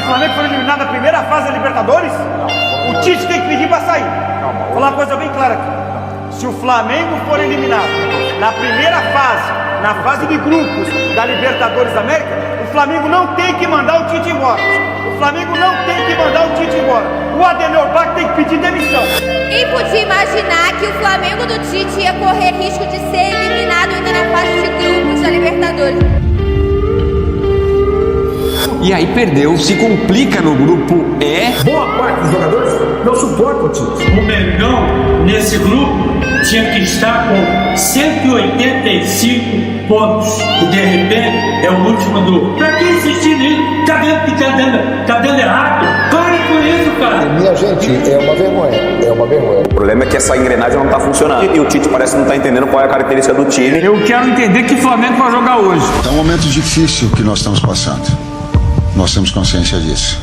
Flamengo foi eliminado na primeira fase da Libertadores? O Tite tem que pedir para sair. Vou falar uma coisa bem clara aqui. Se o Flamengo for eliminado na primeira fase, na fase de grupos da Libertadores da América, o Flamengo não tem que mandar o Tite embora. O Flamengo não tem que mandar o Tite embora. O Ademir Bach tem que pedir demissão. Quem podia imaginar que o Flamengo do Tite ia correr risco de ser eliminado ainda na fase de grupos da Libertadores? E aí perdeu, se complica no grupo E. Boa parte dos jogadores não suportam o Tite. O Mengão, nesse grupo, tinha que estar com 185 pontos. E de repente é o último do. Pra que insistir nisso? Tá vendo que tá dando errado? Para com isso, cara! Minha gente, é uma vergonha. É uma vergonha. O problema é que essa engrenagem não tá funcionando. E o Tite parece não tá entendendo qual é a característica do time. Eu quero entender que Flamengo vai jogar hoje. É um momento difícil que nós estamos passando. Nós temos consciência disso.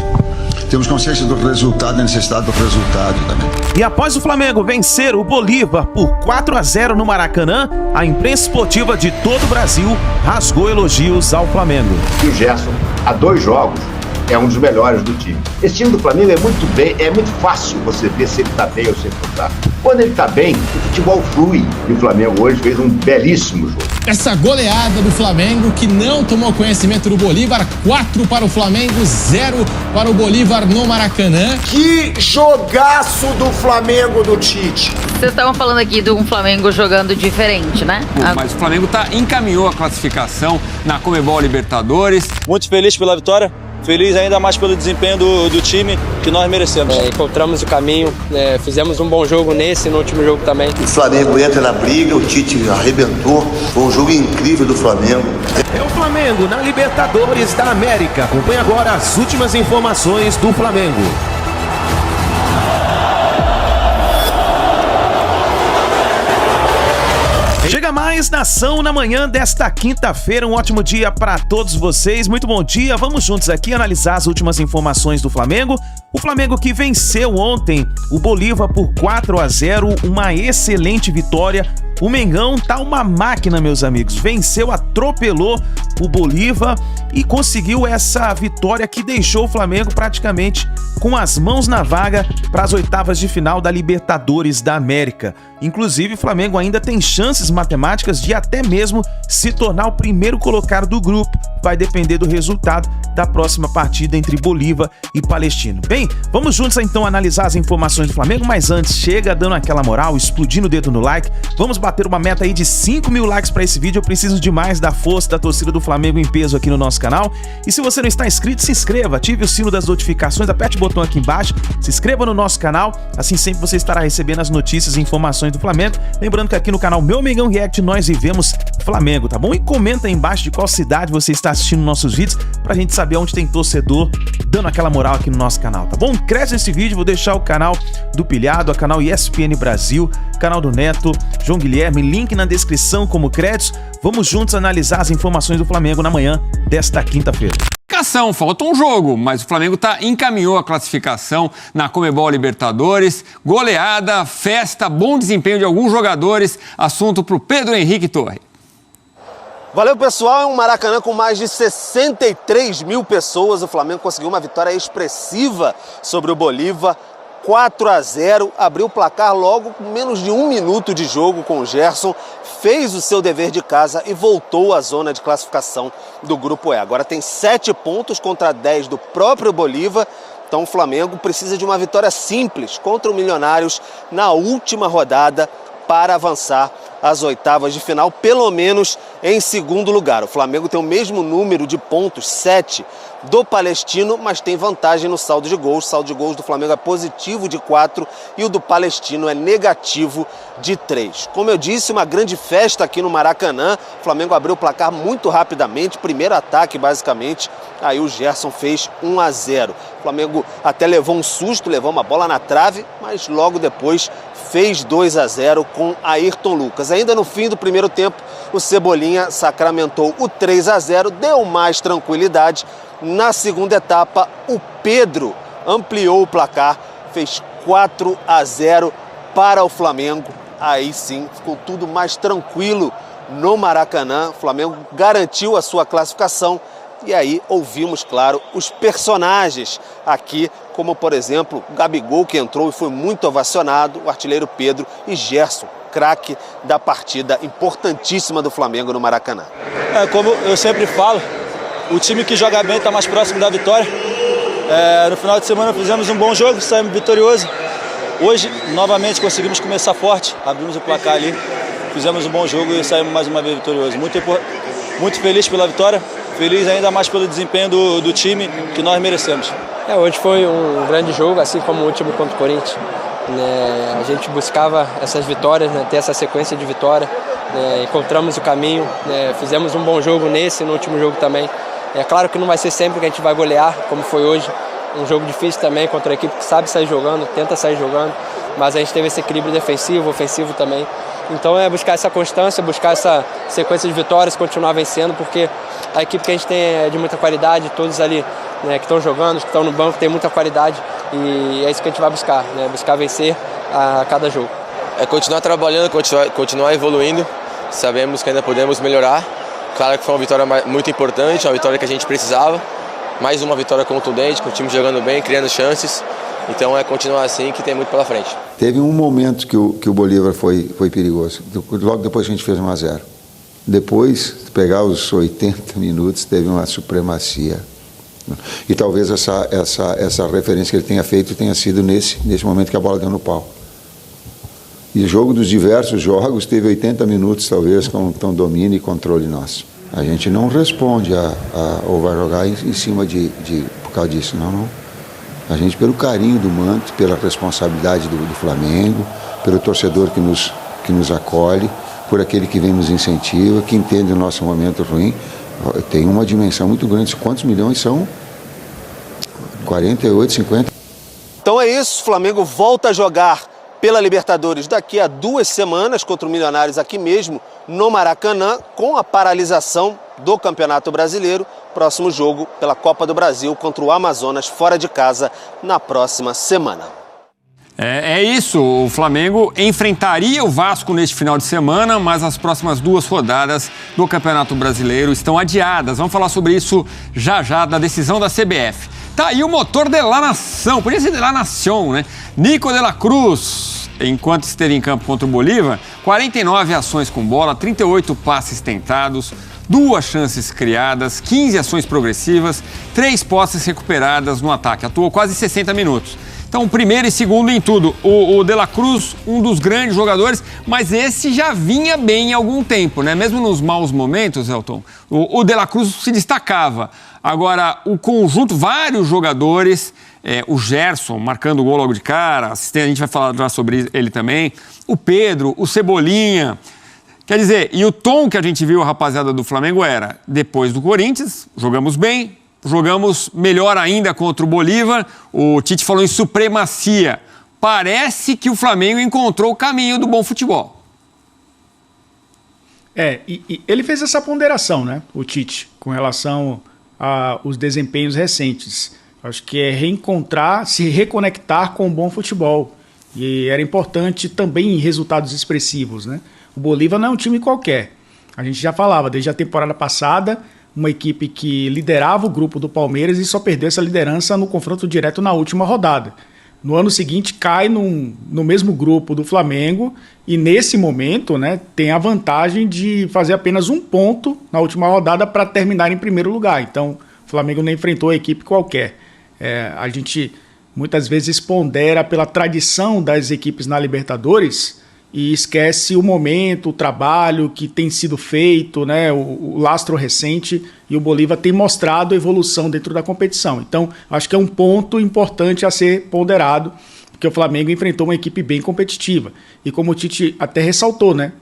Temos consciência do resultado, da necessidade do resultado também. E após o Flamengo vencer o Bolívar por 4-0 no Maracanã, a imprensa esportiva de todo o Brasil rasgou elogios ao Flamengo. E o Gerson, há 2 jogos, é um dos melhores do time. Esse time do Flamengo é muito fácil você ver se ele tá bem ou se ele não tá. Quando ele tá bem, o futebol flui. E o Flamengo hoje fez um belíssimo jogo. Essa goleada do Flamengo que não tomou conhecimento do Bolívar, 4 para o Flamengo, 0 para o Bolívar no Maracanã. Que jogaço do Flamengo do Tite. Vocês estavam falando aqui de um Flamengo jogando diferente, né? Mas o Flamengo encaminhou a classificação na Conmebol Libertadores. Muito feliz pela vitória. Feliz ainda mais pelo desempenho do time que nós merecemos. Encontramos o caminho, fizemos um bom jogo nesse e no último jogo também. O Flamengo entra na briga, o Tite arrebentou. Foi um jogo incrível do Flamengo. É o Flamengo na Libertadores da América. Acompanhe agora as últimas informações do Flamengo. Chega mais Nação na manhã desta quinta-feira, um ótimo dia para todos vocês, muito bom dia, vamos juntos aqui analisar as últimas informações do Flamengo. O Flamengo que venceu ontem o Bolívar por 4-0, uma excelente vitória. O Mengão tá uma máquina, meus amigos, venceu, atropelou o Bolívar e conseguiu essa vitória que deixou o Flamengo praticamente com as mãos na vaga para as oitavas de final da Libertadores da América. Inclusive, o Flamengo ainda tem chances matemáticas de até mesmo se tornar o primeiro colocado do grupo. Vai depender do resultado da próxima partida entre Bolívar e Palestino. Bem, vamos juntos então analisar as informações do Flamengo, mas antes, chega dando aquela moral, explodindo o dedo no like. Vamos bater uma meta aí de 5 mil likes para esse vídeo. Eu preciso demais da força da torcida do Flamengo em peso aqui no nosso canal. E se você não está inscrito, se inscreva, ative o sino das notificações, aperte o botão aqui embaixo, se inscreva no nosso canal, assim sempre você estará recebendo as notícias e informações do Flamengo. Lembrando que aqui no canal Meu Mengão React nós vivemos Flamengo, tá bom? E comenta aí embaixo de qual cidade você está assistindo nossos vídeos pra gente saber onde tem torcedor dando aquela moral aqui no nosso canal, tá bom? Cresce nesse vídeo, vou deixar o canal do Pilhado, a canal ESPN Brasil, canal do Neto, João Guilherme, link na descrição como créditos. Vamos juntos analisar as informações do Flamengo na manhã desta quinta-feira. Falta um jogo, mas o Flamengo encaminhou a classificação na Conmebol Libertadores. Goleada, festa, bom desempenho de alguns jogadores. Assunto para o Pedro Henrique Torre. Valeu, pessoal. É um Maracanã com mais de 63 mil pessoas. O Flamengo conseguiu uma vitória expressiva sobre o Bolívar. 4-0, abriu o placar logo com menos de 1 minuto de jogo com o Gerson, fez o seu dever de casa e voltou à zona de classificação do Grupo E. Agora tem 7 pontos contra 10 do próprio Bolívar, então o Flamengo precisa de uma vitória simples contra o Milionários na última rodada para avançar às oitavas de final, pelo menos em segundo lugar. O Flamengo tem o mesmo número de pontos, 7, do Palestino, mas tem vantagem no saldo de gols. O saldo de gols do Flamengo é positivo de 4 e o do Palestino é negativo de 3. Como eu disse, uma grande festa aqui no Maracanã. O Flamengo abriu o placar muito rapidamente, primeiro ataque basicamente, aí o Gerson fez 1-0. O Flamengo até levou um susto, levou uma bola na trave, mas logo depois fez 2-0 com Ayrton Lucas. Ainda no fim do primeiro tempo, o Cebolinha sacramentou o 3-0, deu mais tranquilidade. Na segunda etapa, o Pedro ampliou o placar, fez 4-0 para o Flamengo. Aí sim, ficou tudo mais tranquilo no Maracanã. O Flamengo garantiu a sua classificação E aí ouvimos, claro, os personagens aqui, como por exemplo, Gabigol, que entrou e foi muito ovacionado, o artilheiro Pedro e Gerson, craque da partida importantíssima do Flamengo no Maracanã. Como eu sempre falo, o time que joga bem está mais próximo da vitória. No final de semana fizemos um bom jogo, saímos vitoriosos. Hoje, novamente, conseguimos começar forte, abrimos o placar ali, fizemos um bom jogo e saímos mais uma vez vitoriosos. Muito feliz pela vitória, feliz ainda mais pelo desempenho do time que nós merecemos. Hoje foi um grande jogo, assim como o último contra o Corinthians. A gente buscava essas vitórias, ter essa sequência de vitória, encontramos o caminho, fizemos um bom jogo no último jogo também. É claro que não vai ser sempre que a gente vai golear, como foi hoje, um jogo difícil também contra a equipe que sabe sair jogando, tenta sair jogando, mas a gente teve esse equilíbrio defensivo, ofensivo também. Então é buscar essa constância, buscar essa sequência de vitórias, continuar vencendo, porque a equipe que a gente tem é de muita qualidade, todos ali que estão jogando, que estão no banco, tem muita qualidade e é isso que a gente vai buscar, buscar vencer a cada jogo. Continuar trabalhando, continuar evoluindo, sabemos que ainda podemos melhorar. Claro que foi uma vitória muito importante, uma vitória que a gente precisava, mais uma vitória contundente, com o time jogando bem, criando chances. Então continuar assim que tem muito pela frente. Teve um momento que o Bolívar foi perigoso, logo depois que a gente fez 1-0. Depois, pegar os 80 minutos, teve uma supremacia. E talvez essa referência que ele tenha feito tenha sido nesse momento que a bola deu no pau. E o jogo dos diversos jogos teve 80 minutos, talvez, com domínio e controle nosso. A gente não responde ou vai jogar em cima por causa disso, não. A gente, pelo carinho do manto, pela responsabilidade do Flamengo, pelo torcedor que nos acolhe, por aquele que vem nos incentiva, que entende o nosso momento ruim, tem uma dimensão muito grande. Quantos milhões são? 48, 50? Então é isso, o Flamengo volta a jogar pela Libertadores daqui a 2 semanas contra o Milionários aqui mesmo, no Maracanã, com a paralisação do Campeonato Brasileiro. Próximo jogo pela Copa do Brasil contra o Amazonas, fora de casa, na próxima semana. É isso, o Flamengo enfrentaria o Vasco neste final de semana, mas as próximas 2 rodadas do Campeonato Brasileiro estão adiadas. Vamos falar sobre isso já, da decisão da CBF. Tá aí o motor de La Nação, podia ser de La Nación, né? Nico de la Cruz, enquanto esteve em campo contra o Bolívar, 49 ações com bola, 38 passes tentados, 2 chances criadas, 15 ações progressivas, 3 posses recuperadas no ataque. Atuou quase 60 minutos. Então, primeiro e segundo em tudo. O De La Cruz, um dos grandes jogadores, mas esse já vinha bem há algum tempo, né? Mesmo nos maus momentos, Elton, o De La Cruz se destacava. Agora, o conjunto, vários jogadores, o Gerson marcando o gol logo de cara, a gente vai falar já sobre ele também, o Pedro, o Cebolinha. Quer dizer, e o tom que a gente viu, a rapaziada do Flamengo, era, depois do Corinthians, jogamos bem, jogamos melhor ainda contra o Bolívar, o Tite falou em supremacia. Parece que o Flamengo encontrou o caminho do bom futebol. E ele fez essa ponderação, né, o Tite, com relação aos desempenhos recentes. Acho que é reencontrar, se reconectar com o bom futebol. E era importante também em resultados expressivos, né? O Bolívar não é um time qualquer. A gente já falava, desde a temporada passada, uma equipe que liderava o grupo do Palmeiras e só perdeu essa liderança no confronto direto na última rodada. No ano seguinte cai no mesmo grupo do Flamengo e nesse momento, né, tem a vantagem de fazer apenas 1 ponto na última rodada para terminar em primeiro lugar. Então o Flamengo não enfrentou a equipe qualquer. A gente muitas vezes pondera pela tradição das equipes na Libertadores e esquece o momento, o trabalho que tem sido feito, né, o lastro recente, e o Bolívar tem mostrado a evolução dentro da competição. Então, acho que é um ponto importante a ser ponderado, porque o Flamengo enfrentou uma equipe bem competitiva. E como o Tite até ressaltou, né,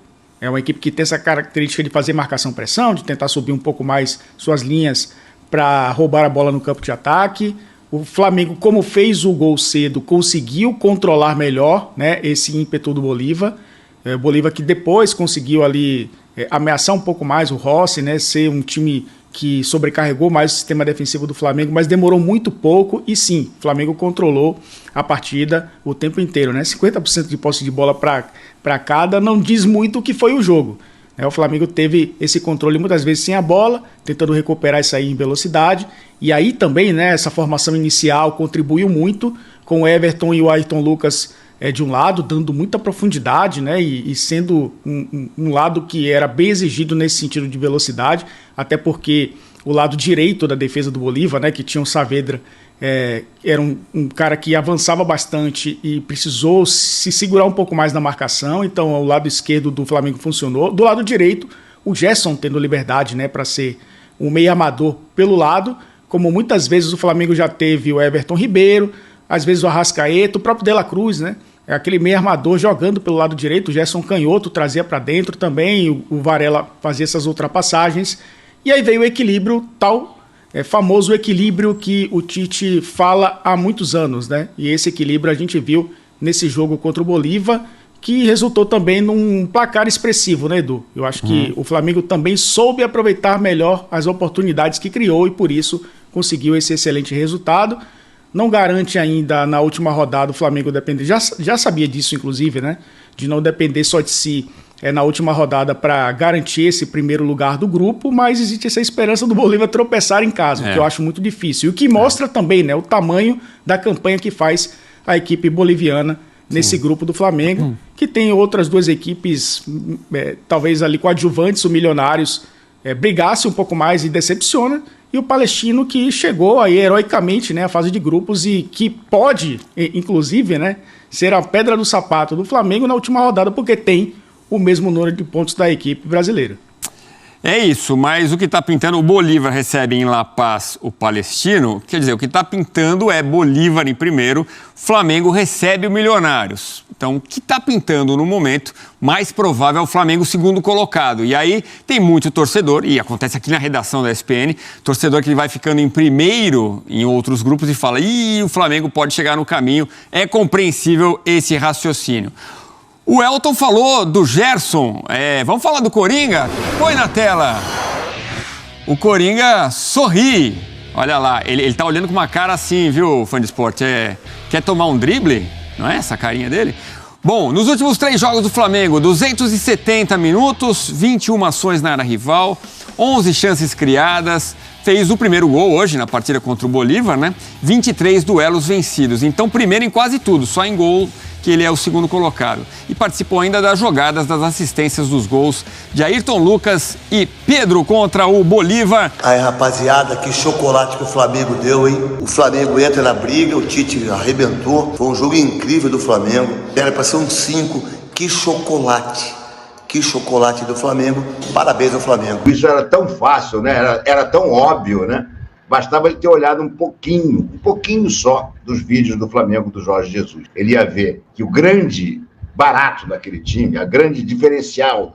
é uma equipe que tem essa característica de fazer marcação-pressão, de tentar subir um pouco mais suas linhas para roubar a bola no campo de ataque. O Flamengo, como fez o gol cedo, conseguiu controlar melhor, né, esse ímpeto do Bolívar. O Bolívar que depois conseguiu ali ameaçar um pouco mais o Rossi, né, ser um time que sobrecarregou mais o sistema defensivo do Flamengo, mas demorou muito pouco e sim, o Flamengo controlou a partida o tempo inteiro, né? 50% de posse de bola para cada não diz muito o que foi o jogo. O Flamengo teve esse controle muitas vezes sem a bola, tentando recuperar isso aí em velocidade. E aí também, né, essa formação inicial contribuiu muito com o Everton e o Ayrton Lucas de um lado, dando muita profundidade, né, e sendo um lado que era bem exigido nesse sentido de velocidade, até porque o lado direito da defesa do Bolívar, né, que tinha o Saavedra, era um cara que avançava bastante e precisou se segurar um pouco mais na marcação, então o lado esquerdo do Flamengo funcionou. Do lado direito, o Gerson tendo liberdade, né, para ser um meio amador pelo lado, como muitas vezes o Flamengo já teve o Everton Ribeiro, às vezes o Arrascaeta, o próprio De La Cruz, né, aquele meio armador jogando pelo lado direito, o Gerson canhoto trazia para dentro também, o Varela fazia essas ultrapassagens, e aí veio o equilíbrio tal, famoso equilíbrio que o Tite fala há muitos anos, né? E esse equilíbrio a gente viu nesse jogo contra o Bolívar, que resultou também num placar expressivo, né, Edu? Eu acho que o Flamengo também soube aproveitar melhor as oportunidades que criou e por isso conseguiu esse excelente resultado. Não garante ainda na última rodada o Flamengo depender, já sabia disso inclusive, né? De não depender só de si na última rodada para garantir esse primeiro lugar do grupo, mas existe essa esperança do Bolívar tropeçar em casa, o que eu acho muito difícil. E o que mostra também, né, o tamanho da campanha que faz a equipe boliviana nesse grupo do Flamengo, que tem outras duas equipes, talvez ali coadjuvantes, o Milionários brigasse um pouco mais e decepciona, e o Palestino que chegou aí heroicamente, né, à fase de grupos e que pode, inclusive, né, ser a pedra do sapato do Flamengo na última rodada, porque tem o mesmo número de pontos da equipe brasileira. É isso, mas o que está pintando, o Bolívar recebe em La Paz o Palestino, quer dizer, o que está pintando é Bolívar em primeiro, Flamengo recebe o Milionários. Então, o que está pintando no momento, mais provável é o Flamengo segundo colocado. E aí tem muito torcedor, e acontece aqui na redação da ESPN, torcedor que vai ficando em primeiro em outros grupos e fala, o Flamengo pode chegar no caminho, é compreensível esse raciocínio. O Elton falou do Gerson, vamos falar do Coringa? Põe na tela. O Coringa sorri, olha lá, ele tá olhando com uma cara assim, viu, fã de esporte? Quer tomar um drible? Não é essa carinha dele? Bom, nos últimos 3 jogos do Flamengo, 270 minutos, 21 ações na área rival, 11 chances criadas, fez o primeiro gol hoje na partida contra o Bolívar, né? 23 duelos vencidos, então primeiro em quase tudo, só em gol que ele é o segundo colocado. E participou ainda das jogadas, das assistências dos gols de Ayrton Lucas e Pedro contra o Bolívar. Aí, rapaziada, que chocolate que o Flamengo deu, hein? O Flamengo entra na briga, o Tite arrebentou. Foi um jogo incrível do Flamengo. Era para ser um 5. Que chocolate. Que chocolate do Flamengo. Parabéns ao Flamengo. Isso era tão fácil, né? Era tão óbvio, né? Bastava ele ter olhado um pouquinho só dos vídeos do Flamengo do Jorge Jesus. Ele ia ver que o grande barato daquele time, o grande diferencial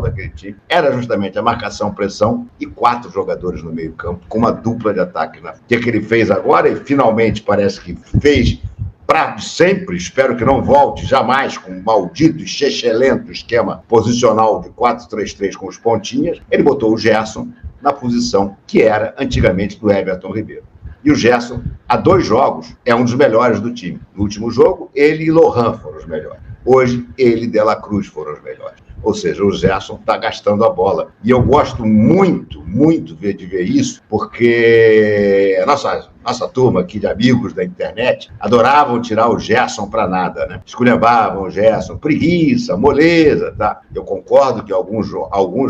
daquele time era justamente a marcação-pressão e 4 jogadores no meio-campo, com uma dupla de ataque. O que ele fez agora, e finalmente parece que fez para sempre, espero que não volte jamais com um maldito e chechelento esquema posicional de 4-3-3 com os pontinhas, ele botou o Gerson na posição que era antigamente do Everton Ribeiro. E o Gerson, há 2 jogos, é um dos melhores do time. No último jogo, ele e Lohan foram os melhores. Hoje, ele e De La Cruz foram os melhores. Ou seja, o Gerson está gastando a bola. E eu gosto muito de ver isso, porque a nossa turma aqui de amigos da internet adoravam tirar o Gerson para nada, né? Esculhambavam o Gerson, preguiça, moleza, tá? Eu concordo que alguns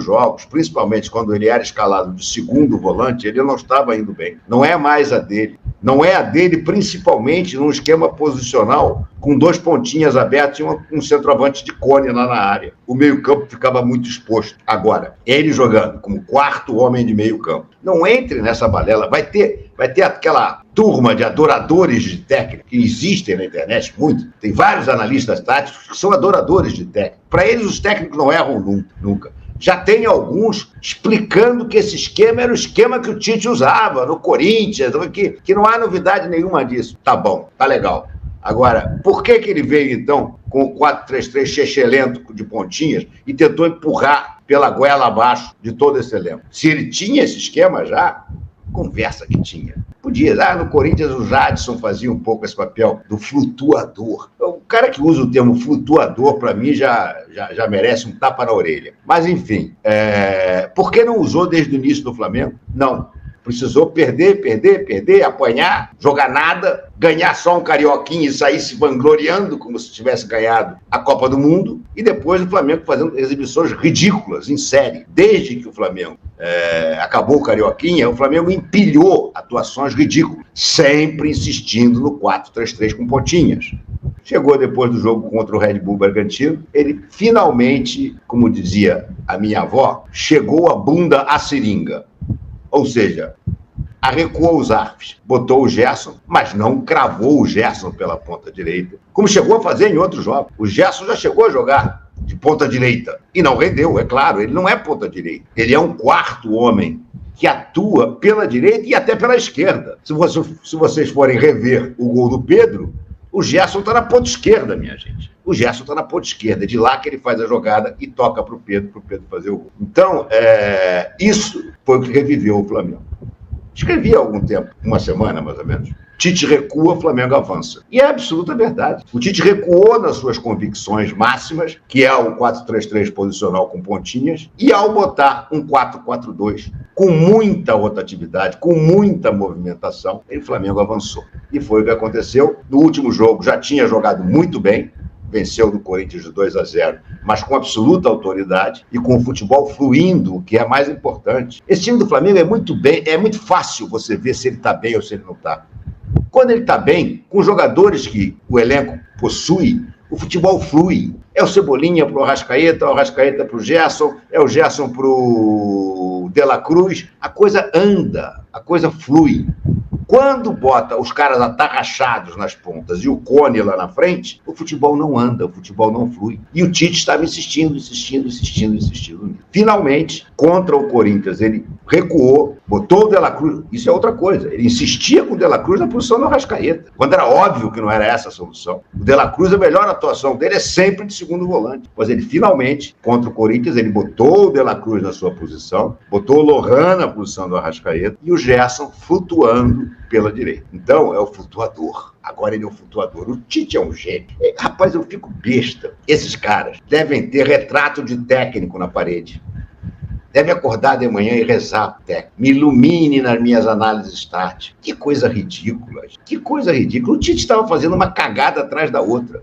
jogos, principalmente quando ele era escalado de segundo volante, ele não estava indo bem. Não é mais a dele. Não é a dele, principalmente num esquema posicional, com 2 pontinhas abertos e um centroavante de cone lá na área. O meio-campo ficava muito exposto. Agora, ele jogando como 4º homem de meio-campo. Não entre nessa balela. Vai ter aquela turma de adoradores de técnica, que existem na internet muito. Tem vários analistas táticos que são adoradores de técnica. Para eles, os técnicos não erram nunca. Já tem alguns explicando que esse esquema era o esquema que o Tite usava no Corinthians, que não há novidade nenhuma disso. Tá bom, tá legal. Agora, por que ele veio, então, com o 4-3-3 chechelento de pontinhas e tentou empurrar pela goela abaixo de todo esse elenco? Se ele tinha esse esquema já, conversa que tinha. Podia. No Corinthians o Jadson fazia um pouco esse papel do flutuador. O cara que usa o termo flutuador, para mim, já merece um tapa na orelha. Mas, enfim, por que não usou desde o início do Flamengo? Não. Precisou perder, apanhar, jogar nada, ganhar só um carioquinho e sair se vangloriando como se tivesse ganhado a Copa do Mundo, e depois o Flamengo fazendo exibições ridículas, em série. Desde que o Flamengo acabou o carioquinha, o Flamengo empilhou atuações ridículas, sempre insistindo no 4-3-3 com pontinhas. Chegou depois do jogo contra o Red Bull Bragantino, ele finalmente, como dizia a minha avó, chegou a bunda à seringa. Ou seja, recuou os arcos, botou o Gerson, mas não cravou o Gerson pela ponta direita, como chegou a fazer em outros jogos. O Gerson já chegou a jogar de ponta direita e não rendeu, é claro, ele não é ponta direita. Ele é um quarto homem que atua pela direita e até pela esquerda. Se vocês forem rever o gol do Pedro, o Gerson está na ponta esquerda, minha gente. O Gerson está na ponta esquerda, é de lá que ele faz a jogada e toca para o Pedro fazer o gol. Então, isso foi o que reviveu o Flamengo. Escrevi há algum tempo, uma semana mais ou menos. Tite recua, Flamengo avança. E é absoluta verdade. O Tite recuou nas suas convicções máximas, que é o 4-3-3 posicional com pontinhas, e ao botar um 4-4-2 com muita rotatividade, com muita movimentação, o Flamengo avançou. E foi o que aconteceu. No último jogo já tinha jogado muito bem, venceu do Corinthians de 2-0, mas com absoluta autoridade e com o futebol fluindo, o que é mais importante. Esse time do Flamengo é muito fácil você ver se ele está bem ou se ele não está. Quando ele está bem, com jogadores que o elenco possui, o futebol flui. É o Cebolinha para o Arrascaeta, o Arrascaeta para o Gerson, é o Gerson para o De La Cruz. A coisa anda, a coisa flui. Quando bota os caras atarrachados nas pontas e o Cone lá na frente, o futebol não anda, o futebol não flui. E o Tite estava insistindo. Finalmente, contra o Corinthians, ele recuou, botou o De La Cruz. Isso é outra coisa. Ele insistia com o De La Cruz na posição do Arrascaeta, quando era óbvio que não era essa a solução. O De La Cruz, a melhor atuação dele é sempre de segundo volante. Mas ele finalmente, contra o Corinthians, ele botou o De La Cruz na sua posição, botou o Lohan na posição do Arrascaeta e o Gerson flutuando pela direita. Então, é o flutuador. Agora ele é o flutuador. O Tite é um gênio. Rapaz, eu fico besta. Esses caras devem ter retrato de técnico na parede. Devem acordar de manhã e rezar pro técnico. Me ilumine nas minhas análises táticas. Que coisa ridícula. Que coisa ridícula. O Tite estava fazendo uma cagada atrás da outra.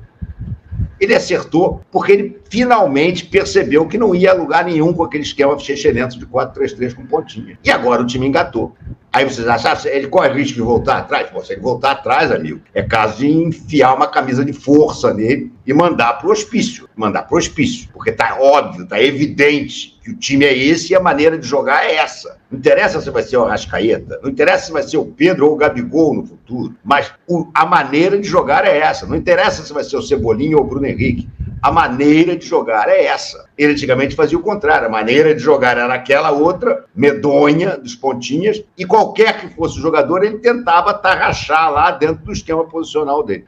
Ele acertou porque ele finalmente percebeu que não ia a lugar nenhum com aquele esquema chechelento de 4-3-3 com pontinha. E agora o time engatou. Aí vocês acham, ele corre risco de voltar atrás? Pô, se ele voltar atrás, amigo, é caso de enfiar uma camisa de força nele e mandar pro hospício. Porque tá óbvio, tá evidente que o time é esse e a maneira de jogar é essa. Não interessa se vai ser o Arrascaeta, não interessa se vai ser o Pedro ou o Gabigol no futuro, mas a maneira de jogar é essa. Não interessa se vai ser o Cebolinha ou o Bruno Henrique. A maneira de jogar é essa. Ele antigamente fazia o contrário. A maneira de jogar era aquela outra, medonha, dos pontinhas, e qualquer que fosse o jogador, ele tentava tarrachar lá dentro do esquema posicional dele.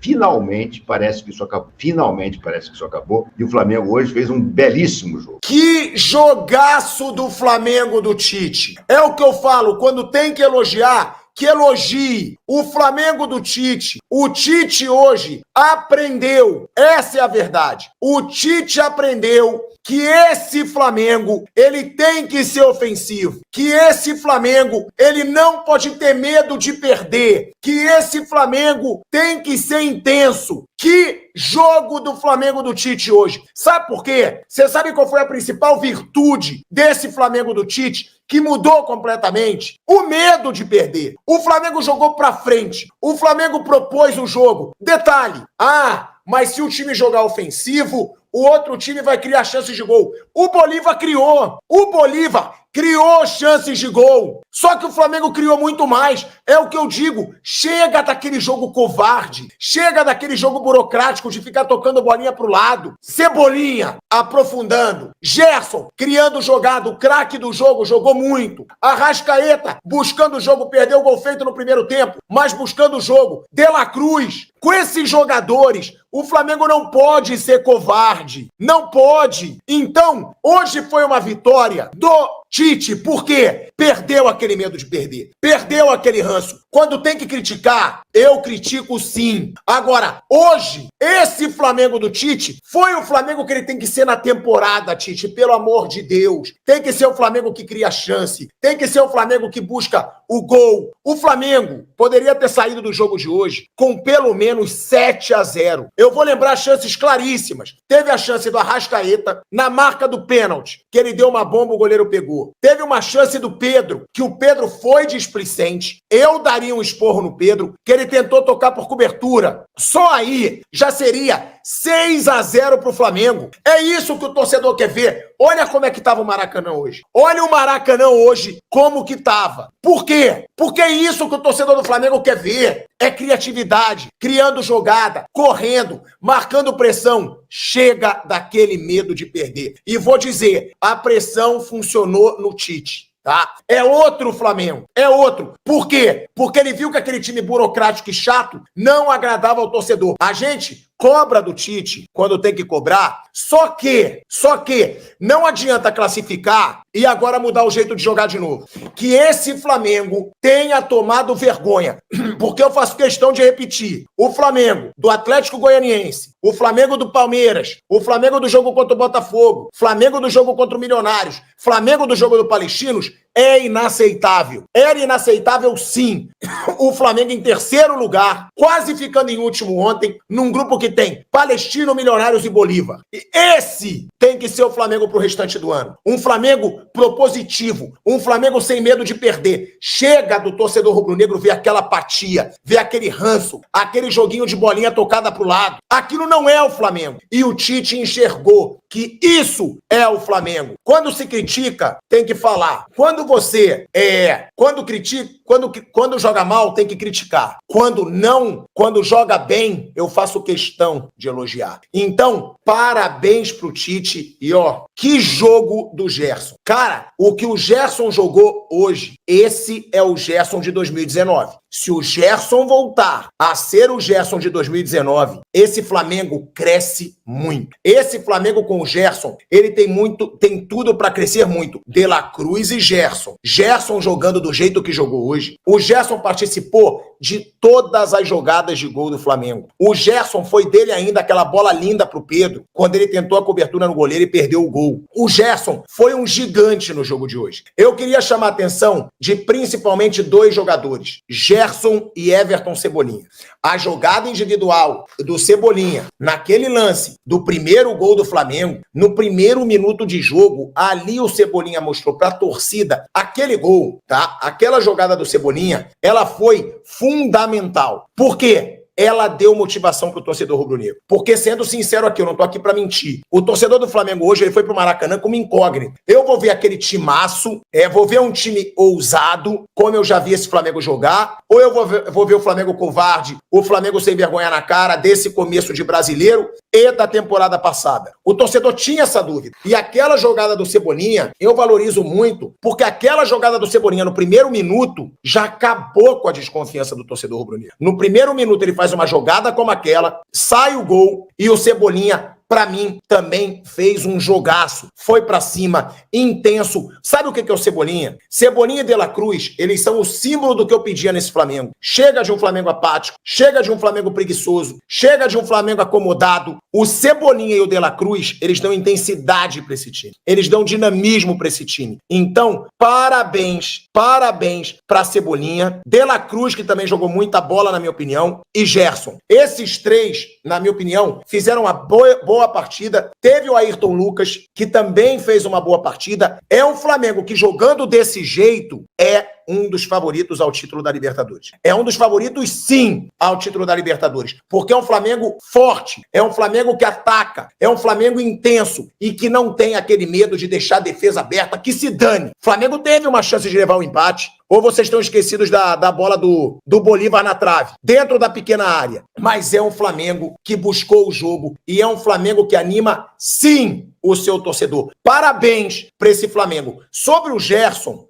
Finalmente parece que isso acabou. E o Flamengo hoje fez um belíssimo jogo. Que jogaço do Flamengo do Tite. É o que eu falo, quando tem que elogiar, que elogie o Flamengo do Tite. O Tite hoje aprendeu, essa é a verdade. O Tite aprendeu que esse Flamengo, ele tem que ser ofensivo, que esse Flamengo, ele não pode ter medo de perder, que esse Flamengo tem que ser intenso. Que jogo do Flamengo do Tite hoje. Sabe por quê? Você sabe qual foi a principal virtude desse Flamengo do Tite? Que mudou completamente? O medo de perder. O Flamengo jogou pra frente. O Flamengo propôs o jogo. Detalhe. Mas se o time jogar ofensivo, o outro time vai criar chances de gol. O Bolívar criou chances de gol. Só que o Flamengo criou muito mais. É o que eu digo. Chega daquele jogo covarde. Chega daquele jogo burocrático de ficar tocando bolinha pro lado. Cebolinha aprofundando. Gerson criando jogada. O craque do jogo jogou muito. Arrascaeta buscando o jogo. Perdeu o gol feito no primeiro tempo, mas buscando o jogo. De La Cruz Com esses jogadores, o Flamengo não pode ser covarde. Não pode. Então, hoje foi uma vitória do Tite, por quê? Perdeu aquele medo de perder. Perdeu aquele ranço. Quando tem que criticar, eu critico sim. Agora, hoje, esse Flamengo do Tite foi o Flamengo que ele tem que ser na temporada, Tite. Pelo amor de Deus. Tem que ser o Flamengo que cria chance. Tem que ser o Flamengo que busca o gol. O Flamengo poderia ter saído do jogo de hoje com pelo menos 7-0. Eu vou lembrar chances claríssimas. Teve a chance do Arrascaeta na marca do pênalti, que ele deu uma bomba, o goleiro pegou. Teve uma chance do Pedro, que o Pedro foi displicente. Eu daria um esporro no Pedro, que ele tentou tocar por cobertura. Só aí já seria 6-0 pro Flamengo. É isso que o torcedor quer ver. Olha como é que tava o Maracanã hoje. Olha o Maracanã hoje, como que tava. Por quê? Porque é isso que o torcedor do Flamengo quer ver. É criatividade, criando jogada, correndo, marcando pressão. Chega daquele medo de perder. E vou dizer, a pressão funcionou no Tite. Tá? É outro Flamengo, é outro. Por quê? Porque ele viu que aquele time burocrático e chato não agradava ao torcedor. A gente cobra do Tite quando tem que cobrar, só que não adianta classificar e agora mudar o jeito de jogar de novo. Que esse Flamengo tenha tomado vergonha, porque eu faço questão de repetir. O Flamengo do Atlético Goianiense, o Flamengo do Palmeiras, o Flamengo do jogo contra o Botafogo, Flamengo do jogo contra o Milionários, Flamengo do jogo do Palestinos, é inaceitável. Era inaceitável, sim. O Flamengo em terceiro lugar, quase ficando em último ontem, num grupo que tem Palestino, Milionários e Bolívar. E esse tem que ser o Flamengo pro restante do ano. Um Flamengo propositivo, um Flamengo sem medo de perder. Chega do torcedor rubro-negro ver aquela apatia, ver aquele ranço, aquele joguinho de bolinha tocada pro lado. Aquilo não é o Flamengo. E o Tite enxergou que isso é o Flamengo. Quando se critica, tem que falar. Quando quando joga mal, tem que criticar. Quando joga bem, eu faço questão de elogiar. Então, parabéns pro Tite e que jogo do Gerson. Cara, o que o Gerson jogou hoje, esse é o Gerson de 2019. Se o Gerson voltar a ser o Gerson de 2019, esse Flamengo cresce muito. Esse Flamengo com o Gerson, ele tem tudo para crescer muito. De La Cruz e Gerson. Gerson jogando do jeito que jogou hoje. O Gerson participou de todas as jogadas de gol do Flamengo. O Gerson foi dele ainda aquela bola linda pro Pedro, quando ele tentou a cobertura no goleiro e perdeu o gol. O Gerson foi um gigante no jogo de hoje. Eu queria chamar a atenção de principalmente dois jogadores, Gerson e Everton Cebolinha. A jogada individual do Cebolinha, naquele lance do primeiro gol do Flamengo, no primeiro minuto de jogo, ali o Cebolinha mostrou pra torcida aquele gol, tá? Aquela jogada do Cebolinha, ela foi fundamental. Por quê? Ela deu motivação pro torcedor rubro-negro. Porque, sendo sincero aqui, eu não tô aqui pra mentir. O torcedor do Flamengo hoje, ele foi pro Maracanã como incógnito. Eu vou ver aquele timaço, vou ver um time ousado, como eu já vi esse Flamengo jogar, ou eu vou ver o Flamengo covarde, o Flamengo sem vergonha na cara desse começo de brasileiro e da temporada passada. O torcedor tinha essa dúvida. E aquela jogada do Cebolinha, eu valorizo muito, porque aquela jogada do Cebolinha no primeiro minuto já acabou com a desconfiança do torcedor rubro-negro. No primeiro minuto ele faz uma jogada como aquela, sai o gol e o Cebolinha, pra mim, também fez um jogaço. Foi pra cima, intenso. Sabe o que é o Cebolinha? Cebolinha e De La Cruz, eles são o símbolo do que eu pedia nesse Flamengo. Chega de um Flamengo apático, chega de um Flamengo preguiçoso, chega de um Flamengo acomodado. O Cebolinha e o De La Cruz, eles dão intensidade pra esse time. Eles dão dinamismo pra esse time. Então, parabéns pra Cebolinha, De La Cruz, que também jogou muita bola, na minha opinião, e Gerson. Esses três, na minha opinião, fizeram uma boa partida. Teve o Ayrton Lucas, que também fez uma boa partida. É um Flamengo que, jogando desse jeito, é um dos favoritos ao título da Libertadores. É um dos favoritos, sim, ao título da Libertadores. Porque é um Flamengo forte, é um Flamengo que ataca, é um Flamengo intenso e que não tem aquele medo de deixar a defesa aberta, que se dane. O Flamengo teve uma chance de levar o empate. Ou vocês estão esquecidos da bola do Bolívar na trave, dentro da pequena área. mas é um Flamengo que buscou o jogo e é um Flamengo que anima, sim, o seu torcedor. Parabéns para esse Flamengo. Sobre o Gerson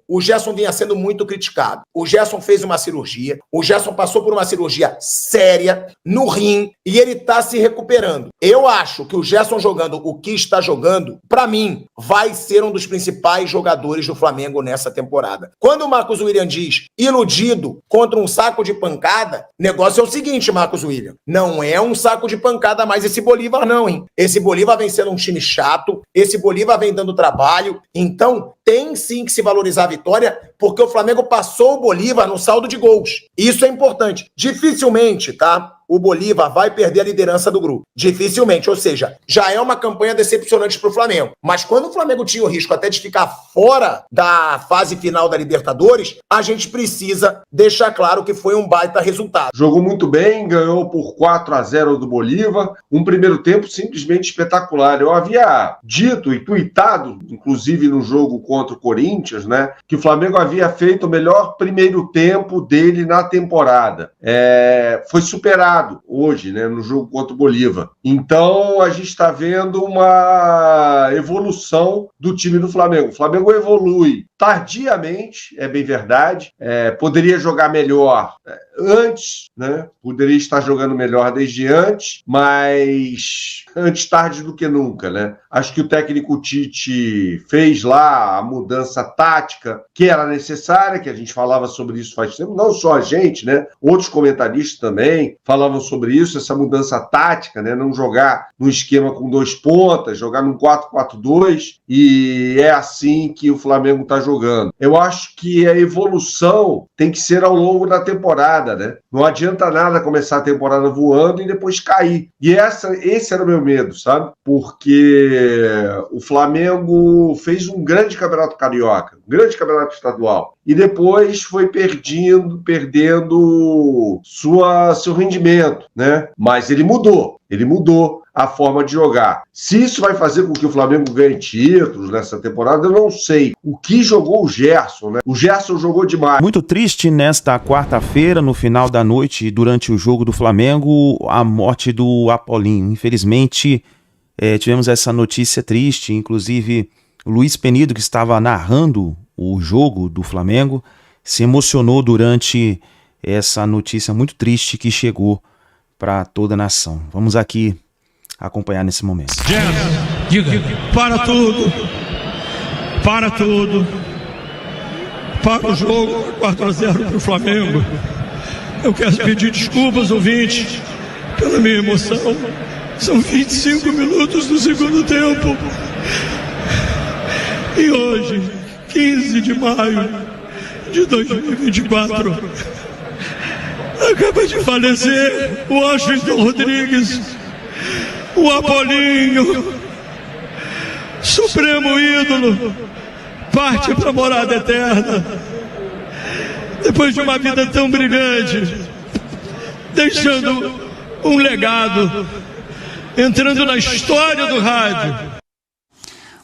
vinha sendo muito criticado. O Gerson fez uma cirurgia, o Gerson passou por uma cirurgia séria no rim e ele está se recuperando. Eu acho que o Gerson jogando o que está jogando, para mim, vai ser um dos principais jogadores do Flamengo nessa temporada. Quando o Marcos William diz iludido contra um saco de pancada, negócio é o seguinte, Marcos William, não é um saco de pancada mais esse Bolívar não, hein? Esse Bolívar vem sendo um time chato, esse Bolívar vem dando trabalho, então tem sim que se valorizar a vitória, porque o Flamengo passou o Bolívar no saldo de gols. Isso é importante. Dificilmente, tá? O Bolívar vai perder a liderança do grupo. Dificilmente, ou seja, já é uma campanha decepcionante para o Flamengo. Mas quando o Flamengo tinha o risco até de ficar fora da fase final da Libertadores, a gente precisa deixar claro que foi um baita resultado. Jogou muito bem, ganhou por 4-0 do Bolívar, um primeiro tempo simplesmente espetacular. Eu havia dito e tuitado, inclusive no jogo contra o Corinthians, né, que o Flamengo havia feito o melhor primeiro tempo dele na temporada. Foi superado hoje, né, no jogo contra o Bolívar. Então, a gente está vendo uma evolução do time do Flamengo. O Flamengo evolui tardiamente, é bem verdade. Poderia jogar melhor antes, né? Poderia estar jogando melhor desde antes, mas antes tarde do que nunca, né? Acho que o técnico Tite fez lá a mudança tática que era necessária, que a gente falava sobre isso faz tempo, não só a gente, né? Outros comentaristas também falavam sobre isso, essa mudança tática, né? Não jogar num esquema com 2 pontas, jogar num 4-4-2, e é assim que o Flamengo está jogando. Eu acho que a evolução tem que ser ao longo da temporada, né? Não adianta nada começar a temporada voando e depois cair. E esse era o meu medo, sabe? Porque o Flamengo fez um grande campeonato carioca, um grande campeonato estadual, e depois foi perdendo seu rendimento, né? Mas ele mudou a forma de jogar. Se isso vai fazer com que o Flamengo ganhe títulos nessa temporada, eu não sei. O que jogou o Gerson, né? O Gerson jogou demais. Muito triste nesta quarta-feira, no final da noite, durante o jogo do Flamengo, a morte do Apolinho. Infelizmente, tivemos essa notícia triste, inclusive o Luiz Penido, que estava narrando o jogo do Flamengo, se emocionou durante essa notícia muito triste que chegou para toda a nação. Vamos aqui acompanhar nesse momento. Diga, para tudo, para o jogo 4-0 para o Flamengo. Eu quero pedir desculpas, ouvintes, pela minha emoção. São 25 minutos do segundo tempo. E hoje, 15 de maio de 2024, acaba de falecer o Washington Rodrigues, o Apolinho, supremo ídolo, parte para a morada eterna. Depois de uma vida tão brilhante, deixando um legado, entrando na história do rádio.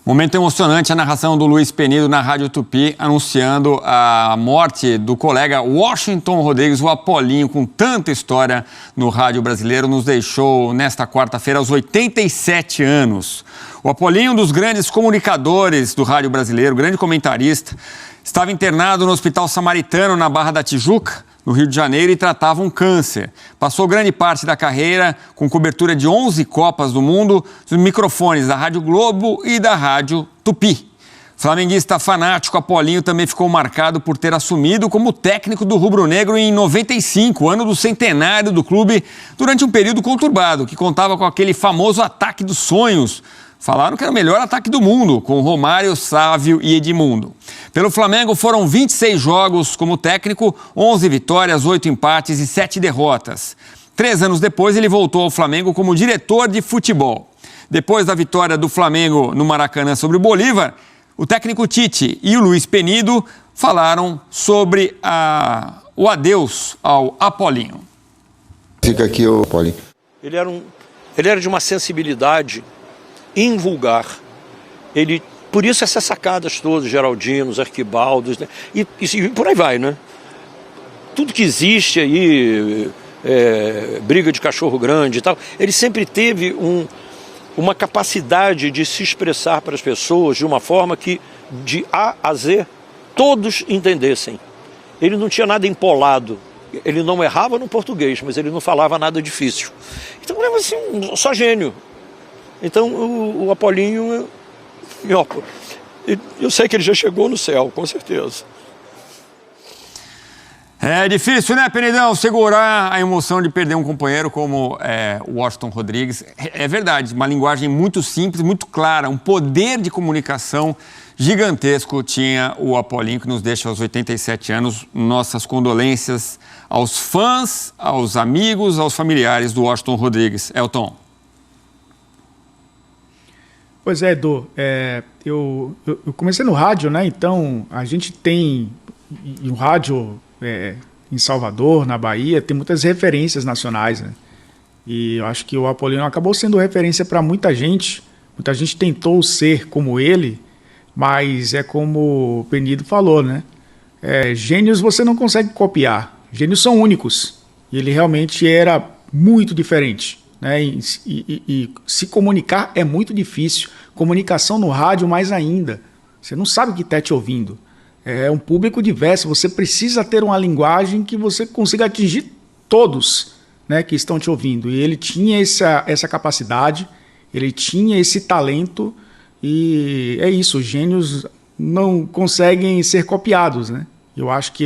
Momento emocionante, a narração do Luiz Penido na Rádio Tupi, anunciando a morte do colega Washington Rodrigues, o Apolinho, com tanta história no rádio brasileiro, nos deixou nesta quarta-feira aos 87 anos. O Apolinho, um dos grandes comunicadores do rádio brasileiro, grande comentarista, estava internado no Hospital Samaritano, na Barra da Tijuca, no Rio de Janeiro, e tratava um câncer. Passou grande parte da carreira com cobertura de 11 Copas do Mundo, nos microfones da Rádio Globo e da Rádio Tupi. Flamenguista fanático, Apolinho também ficou marcado por ter assumido como técnico do rubro-negro em 95, ano do centenário do clube, durante um período conturbado, que contava com aquele famoso ataque dos sonhos. Falaram que era o melhor ataque do mundo, com Romário, Sávio e Edmundo. Pelo Flamengo foram 26 jogos como técnico, 11 vitórias, 8 empates e 7 derrotas. 3 anos depois, ele voltou ao Flamengo como diretor de futebol. Depois da vitória do Flamengo no Maracanã sobre o Bolívar, o técnico Tite e o Luiz Penido falaram sobre o adeus ao Apolinho. Fica aqui o Apolinho. Ele era de uma sensibilidade invulgar. Por isso essas sacadas todas, Geraldinos, Arquibaldos, né? E por aí vai, né? Tudo que existe aí, briga de cachorro grande e tal. Ele sempre teve uma capacidade de se expressar para as pessoas de uma forma que, de A a Z, todos entendessem. Ele não tinha nada empolado. Ele não errava no português, mas ele não falava nada difícil. Então, era assim, só gênio. Então, o Apolinho, eu sei que ele já chegou no céu, com certeza. É difícil, né, Penedão, segurar a emoção de perder um companheiro como o Washington Rodrigues. É verdade, uma linguagem muito simples, muito clara, um poder de comunicação gigantesco tinha o Apolinho, que nos deixa aos 87 anos. Nossas condolências aos fãs, aos amigos, aos familiares do Washington Rodrigues. Elton. Pois é, Edu, eu comecei no rádio, né? Então a gente tem um rádio em Salvador, na Bahia, tem muitas referências nacionais, né? E eu acho que o Apolinho acabou sendo referência para muita gente. Muita gente tentou ser como ele, mas é como o Penido falou, né? Gênios você não consegue copiar. Gênios são únicos. E ele realmente era muito diferente, né? E se comunicar é muito difícil. Comunicação no rádio mais ainda. Você não sabe o que está te ouvindo. É um público diverso. Você precisa ter uma linguagem que você consiga atingir todos, né, que estão te ouvindo. E ele tinha essa capacidade, ele tinha esse talento. E é isso, os gênios não conseguem ser copiados, né? Eu acho que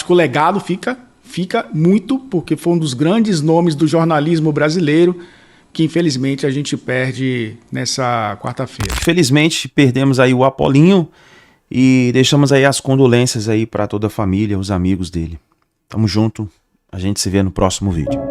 o legado fica muito, porque foi um dos grandes nomes do jornalismo brasileiro que infelizmente a gente perde nessa quarta-feira. Infelizmente perdemos aí o Apolinho e deixamos aí as condolências aí para toda a família, os amigos dele. Tamo junto, a gente se vê no próximo vídeo.